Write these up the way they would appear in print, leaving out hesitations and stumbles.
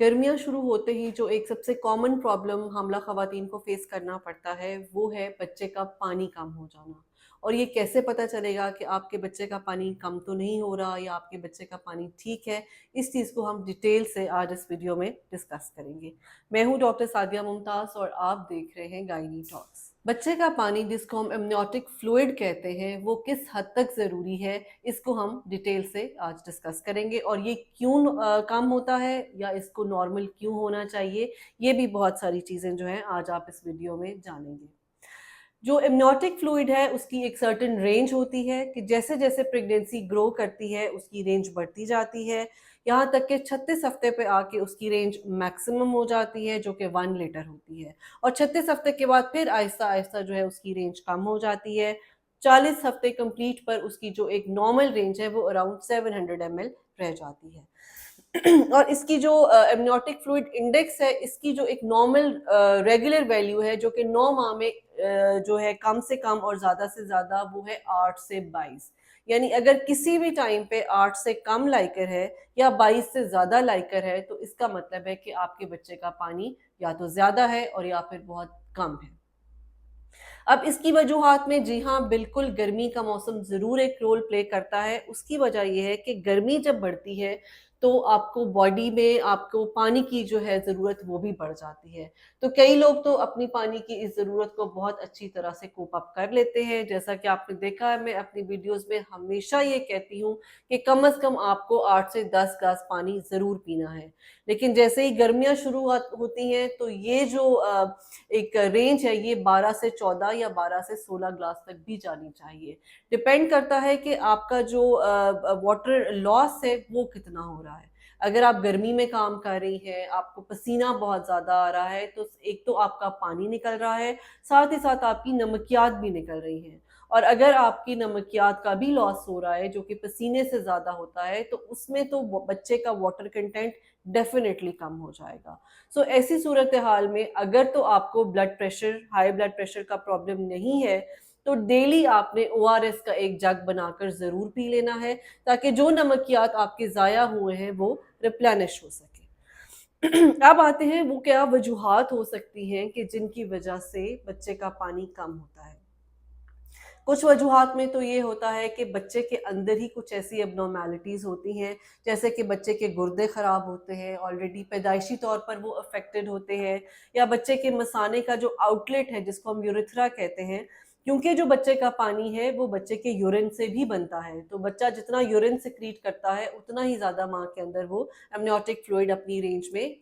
गर्मियाँ शुरू होते ही जो एक सबसे कॉमन प्रॉब्लम हामला ख़वातीन को फ़ेस करना पड़ता है, वो है बच्चे का पानी कम हो जाना। और ये कैसे पता चलेगा कि आपके बच्चे का पानी कम तो नहीं हो रहा या आपके बच्चे का पानी ठीक है, इस चीज़ को हम डिटेल से आज इस वीडियो में डिस्कस करेंगे। मैं हूँ डॉक्टर सादिया मुमताज़ और आप देख रहे हैं गायनी टॉक्स। बच्चे का पानी जिसको हम एमनियोटिक फ्लूइड कहते हैं, वो किस हद तक ज़रूरी है, इसको हम डिटेल से आज डिस्कस करेंगे और ये क्यों कम होता है या इसको नॉर्मल क्यों होना चाहिए, ये भी बहुत सारी चीज़ें जो हैं आज आप इस वीडियो में जानेंगे। जो एमनियोटिक फ्लूइड है उसकी एक सर्टेन रेंज होती है कि जैसे जैसे प्रेगनेंसी ग्रो करती है उसकी रेंज बढ़ती जाती है, यहाँ तक कि 36 हफ्ते पे आके उसकी रेंज मैक्सिमम हो जाती है जो कि 1 लीटर होती है। और 36 हफ्ते के बाद फिर आहिस्ता आहिस्ता जो है उसकी रेंज कम हो जाती है। 40 हफ्ते कंप्लीट पर उसकी जो एक नॉर्मल रेंज है वो अराउंड 700 ml रह जाती है। और इसकी जो एमनियोटिक फ्लूइड इंडेक्स है, इसकी जो एक नॉर्मल रेगुलर वैल्यू है जो कि 9 माह में जो है कम से कम और ज़्यादा से ज़्यादा वो है 8 से 22। यानी अगर किसी भी टाइम पे 8 से कम लाइकर है या 22 से ज़्यादा लाइकर है तो इसका मतलब है कि आपके बच्चे का पानी या तो ज़्यादा है और या फिर बहुत कम है। अब इसकी वजूहात में जी हाँ, बिल्कुल गर्मी का मौसम ज़रूर एक रोल प्ले करता है। उसकी वजह ये है कि गर्मी जब बढ़ती है, तो आपको बॉडी में आपको पानी की जो है ज़रूरत वो भी बढ़ जाती है। तो कई लोग तो अपनी पानी की इस ज़रूरत को बहुत अच्छी तरह से कोप अप कर लेते हैं। जैसा कि आपने देखा है, मैं अपनी वीडियोज़ में हमेशा ये कहती हूँ कि कम से कम आपको 8 से 10 ग्लास पानी ज़रूर पीना है। लेकिन जैसे ही गर्मियाँ शुरू होती हैं, तो ये जो एक रेंज है ये 12 से 14 या 12 से 16 ग्लास तक भी जानी चाहिए। डिपेंड करता है कि आपका जो वाटर लॉस है वो कितना हो रहा है। अगर आप गर्मी में काम कर रही हैं, आपको पसीना बहुत ज़्यादा आ रहा है, तो एक तो आपका पानी निकल रहा है, साथ ही साथ आपकी नमकियात भी निकल रही हैं। और अगर आपकी नमकियात का भी लॉस हो रहा है, जो कि पसीने से ज़्यादा होता है, तो उसमें तो बच्चे का वाटर कंटेंट डेफ़िनेटली कम हो जाएगा। सो ऐसी सूरत हाल में अगर तो आपको blood pressure, high blood pressure का प्रॉब्लम नहीं है, तो डेली आपने ओआरएस का एक जग बनाकर ज़रूर पी लेना है, ताकि जो नमकियात आपके ज़ाया हुए हैं वो रिप्लेनिश हो सके। अब आते हैं वो क्या वजूहात हो सकती हैं कि जिनकी वजह से बच्चे का पानी कम होता है। कुछ वजूहात में तो ये होता है कि बच्चे के अंदर ही कुछ ऐसी एब्नॉर्मैलिटीज़ होती हैं, जैसे कि बच्चे के गुर्दे ख़राब होते हैं, ऑलरेडी पैदाइशी तौर पर वो अफ़ेक्टेड होते हैं, या बच्चे के मसाने का जो आउटलेट है जिसको हम यूरेथ्रा कहते हैं, क्योंकि जो बच्चे का पानी है वो बच्चे के यूरिन से भी बनता है, तो बच्चा जितना यूरिन सेक्रीट करता है उतना ही ज़्यादा माँ के अंदर वो एमनियोटिक फ्लूइड अपनी रेंज में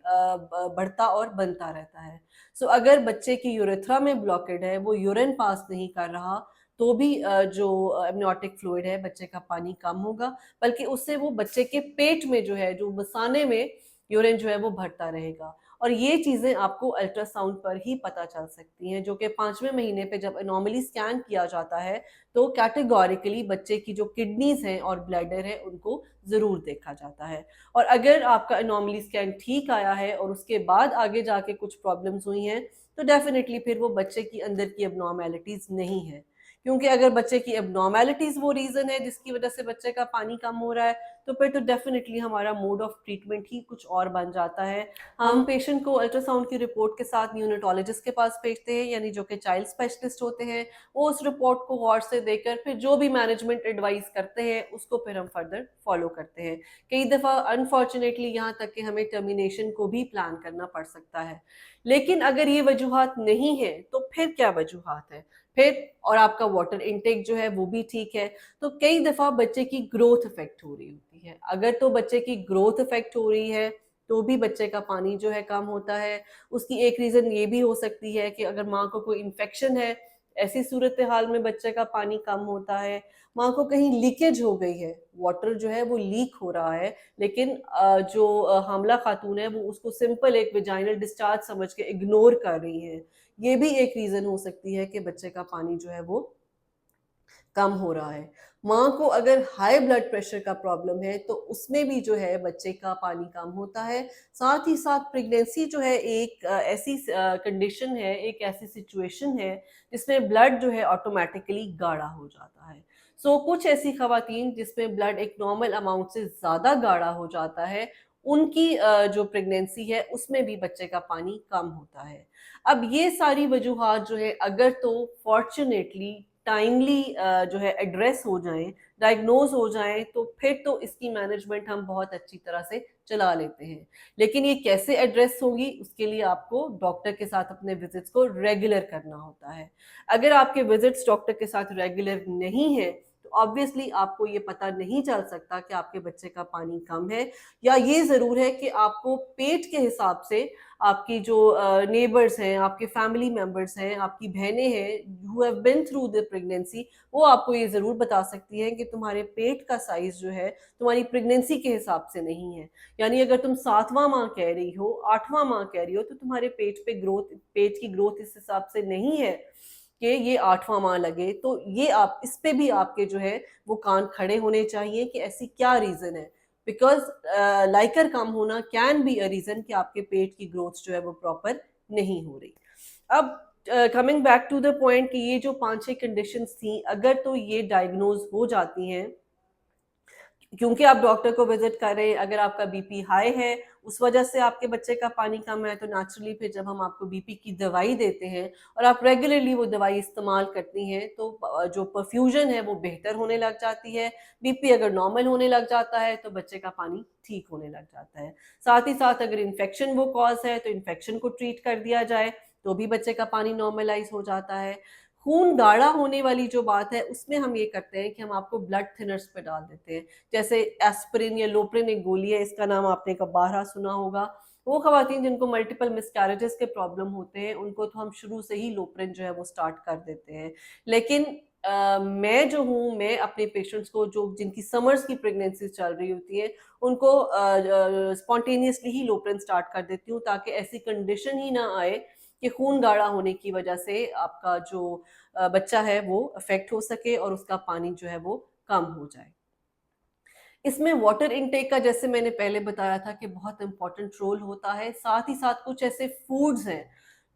बढ़ता और बनता रहता है। सो अगर बच्चे की यूरेथ्रा में ब्लॉकेड है, वो यूरिन पास नहीं कर रहा, तो भी जो एमनियोटिक फ्लूइड है बच्चे का पानी कम होगा, बल्कि उससे वो बच्चे के पेट में जो है, जो मसाने में यूरिन जो है वो भरता रहेगा। और ये चीज़ें आपको अल्ट्रासाउंड पर ही पता चल सकती हैं, जो कि 5वें महीने पे जब एनोमली स्कैन किया जाता है, तो कैटेगोरिकली बच्चे की जो किडनीज़ हैं और ब्लैडर है, उनको ज़रूर देखा जाता है। और अगर आपका एनोमली स्कैन ठीक आया है और उसके बाद आगे जाके कुछ प्रॉब्लम्स हुई हैं, तो डेफ़िनिटली फिर वो बच्चे की अंदर की एब्नॉर्मैलिटीज़ नहीं है। क्योंकि अगर बच्चे की एब्नॉर्मैलिटीज़ वो रीज़न है जिसकी वज़ह से बच्चे का पानी कम हो रहा है, तो फिर तो डेफ़िनिटली हमारा मोड ऑफ ट्रीटमेंट ही कुछ और बन जाता है। हम पेशेंट को अल्ट्रासाउंड की रिपोर्ट के साथ न्यूनेटोलॉजिस्ट के पास भेजते हैं, यानी जो कि चाइल्ड स्पेशलिस्ट होते हैं। वो उस रिपोर्ट को गौर से देखकर फिर जो भी मैनेजमेंट एडवाइस करते हैं, उसको फिर हम फर्दर फ़ॉलो करते हैं। कई दफ़ा अनफॉर्च्युनेटली यहाँ तक कि हमें टर्मिनेशन को भी प्लान करना पड़ सकता है। लेकिन अगर ये वजूहात नहीं है, तो फिर क्या वजूहात है? फिर और आपका वाटर इनटेक जो है वो भी ठीक है, तो कई दफ़ा बच्चे की ग्रोथ इफ़ेक्ट हो रही होती है। अगर तो बच्चे की ग्रोथ इफ़ेक्ट हो रही है, तो भी बच्चे का पानी जो है कम होता है। उसकी एक रीज़न ये भी हो सकती है कि अगर माँ को कोई इन्फेक्शन है, ऐसी सूरत-ए-हाल में बच्चे का पानी कम होता है। माँ को कहीं लीकेज हो गई है, वाटर जो है वो लीक हो रहा है, लेकिन जो हामला खातून है वो उसको सिंपल एक वेजाइनल डिस्चार्ज समझ के इग्नोर कर रही हैं। ये भी एक रीज़न हो सकती है कि बच्चे का पानी जो है वो कम हो रहा है। माँ को अगर हाई ब्लड प्रेशर का प्रॉब्लम है, तो उसमें भी जो है बच्चे का पानी कम होता है। साथ ही साथ प्रेगनेंसी जो है एक ऐसी कंडीशन है, एक ऐसी सिचुएशन है जिसमें ब्लड जो है ऑटोमैटिकली गाढ़ा हो जाता है। कुछ ऐसी ख़वातीन जिसमें ब्लड एक नॉर्मल अमाउंट से ज़्यादा गाढ़ा हो जाता है, उनकी जो प्रेगनेंसी है उसमें भी बच्चे का पानी कम होता है। अब ये सारी वजूहात जो है अगर तो फॉर्चुनेटली टाइमली जो है एड्रेस हो जाएं, डायग्नोज हो जाएं, तो फिर तो इसकी मैनेजमेंट हम बहुत अच्छी तरह से चला लेते हैं। लेकिन ये कैसे एड्रेस होगी, उसके लिए आपको डॉक्टर के साथ अपने विजिट्स को रेगुलर करना होता है। अगर आपके विजिट्स डॉक्टर के साथ रेगुलर नहीं है तो ऑब्वियसली आपको ये पता नहीं चल सकता कि आपके बच्चे का पानी कम है, या ये ज़रूर है कि आपको पेट के हिसाब से आपकी जो नेबर्स हैं, आपके फैमिली मेंबर्स हैं, आपकी बहनें हैं who have been through the pregnancy, वो आपको ये ज़रूर बता सकती हैं कि तुम्हारे पेट का साइज़ जो है तुम्हारी प्रेगनेंसी के हिसाब से नहीं है। यानी अगर तुम 7वां माह कह रही हो, 8वां माह कह रही हो, तो तुम्हारे पेट की ग्रोथ इस हिसाब से नहीं है कि ये 8वां माह लगे। तो ये आप इस पे भी आपके जो है वो कान खड़े होने चाहिए कि ऐसी क्या रीज़न है। बिकॉज़ लाइकर कम होना कैन बी अ रीज़न कि आपके पेट की ग्रोथ जो है वो प्रॉपर नहीं हो रही। अब coming back to the point कि ये जो 5-6 कंडीशंस थी, अगर तो ये डायग्नोज़ हो जाती हैं क्योंकि आप डॉक्टर को विजिट कर रहे हैं, अगर आपका बीपी हाई है, उस वजह से आपके बच्चे का पानी कम है, तो नेचुरली फिर जब हम आपको बीपी की दवाई देते हैं और आप रेगुलरली वो दवाई इस्तेमाल करती हैं, तो जो परफ्यूजन है वो बेहतर होने लग जाती है। बीपी अगर नॉर्मल होने लग जाता है तो बच्चे का पानी ठीक होने लग जाता है। साथ ही साथ अगर इन्फेक्शन वो कॉज है तो इन्फेक्शन को ट्रीट कर दिया जाए तो भी बच्चे का पानी नॉर्मलाइज हो जाता है। खून गाढ़ा होने वाली जो बात है उसमें हम ये करते हैं कि हम आपको ब्लड थिनर्स पे डाल देते हैं। जैसे एस्पिरिन या लोप्रिन एक गोली है, इसका नाम आपने कब बारहा सुना होगा। वो खवातीन जिनको मल्टीपल मिसकैरेजेस के प्रॉब्लम होते हैं उनको तो हम शुरू से ही लोप्रिन जो है वो स्टार्ट कर देते हैं। लेकिन मैं जो हूँ, मैं अपने पेशेंट्स को जो जिनकी समर्स की प्रेगनेंसी चल रही होती है उनको स्पॉन्टेनियसली ही लोप्रिन स्टार्ट कर देती हूँ, ताकि ऐसी कंडीशन ही ना आए कि खून गाढ़ा होने की वजह से आपका जो बच्चा है वो अफेक्ट हो सके और उसका पानी जो है वो कम हो जाए। इसमें वाटर इनटेक का, जैसे मैंने पहले बताया था, कि बहुत इम्पोर्टेंट रोल होता है। साथ ही साथ कुछ ऐसे फूड्स हैं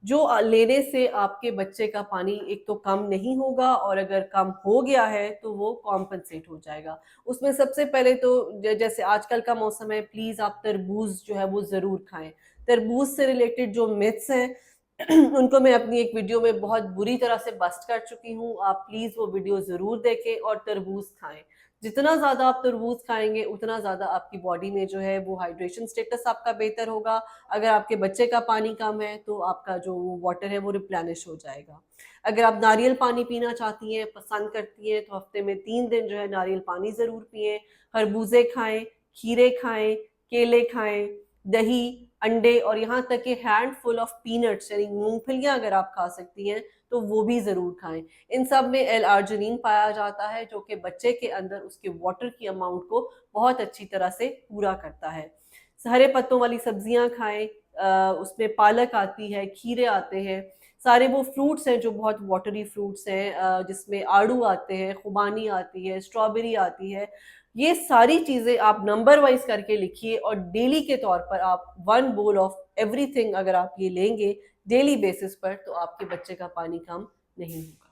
जो लेने से आपके बच्चे का पानी एक तो कम नहीं होगा, और अगर कम हो गया है तो वो कॉम्पनसेट हो जाएगा। उसमें सबसे पहले तो जैसे आजकल का मौसम है, प्लीज़ आप तरबूज जो है वो ज़रूर खाएं। तरबूज से रिलेटेड जो मिथ्स हैं उनको मैं अपनी एक वीडियो में बहुत बुरी तरह से बस्ट कर चुकी हूँ। आप प्लीज़ वो वीडियो ज़रूर देखें और तरबूज खाएं। जितना ज़्यादा आप तरबूज खाएंगे उतना ज़्यादा आपकी बॉडी में जो है वो हाइड्रेशन स्टेटस आपका बेहतर होगा। अगर आपके बच्चे का पानी कम है तो आपका जो वाटर है वो रिप्लेनिश हो जाएगा। अगर आप नारियल पानी पीना चाहती हैं, पसंद करती हैं, तो हफ्ते में 3 दिन जो है नारियल पानी ज़रूर पिएं। खरबूजे खाएं, खीरे खाएं, केले खाएं, दही, अंडे, और यहाँ तक कि हैंडफुल ऑफ पीनट्स यानी मूंगफलियां अगर आप खा सकती हैं तो वो भी ज़रूर खाएं। इन सब में एल आर्जिनिन पाया जाता है जो कि बच्चे के अंदर उसके वाटर की अमाउंट को बहुत अच्छी तरह से पूरा करता है। हरे पत्तों वाली सब्जियां खाएं, उसमें पालक आती है, खीरे आते हैं, सारे वो फ्रूट्स हैं जो बहुत वाटरी फ्रूट्स हैं, जिसमें आड़ू आते हैं, खुबानी आती है, स्ट्रॉबेरी आती है। ये सारी चीज़ें आप नंबर वाइज करके लिखिए और डेली के तौर पर आप 1 बोल ऑफ एवरीथिंग अगर आप ये लेंगे डेली बेसिस पर, तो आपके बच्चे का पानी कम नहीं होगा।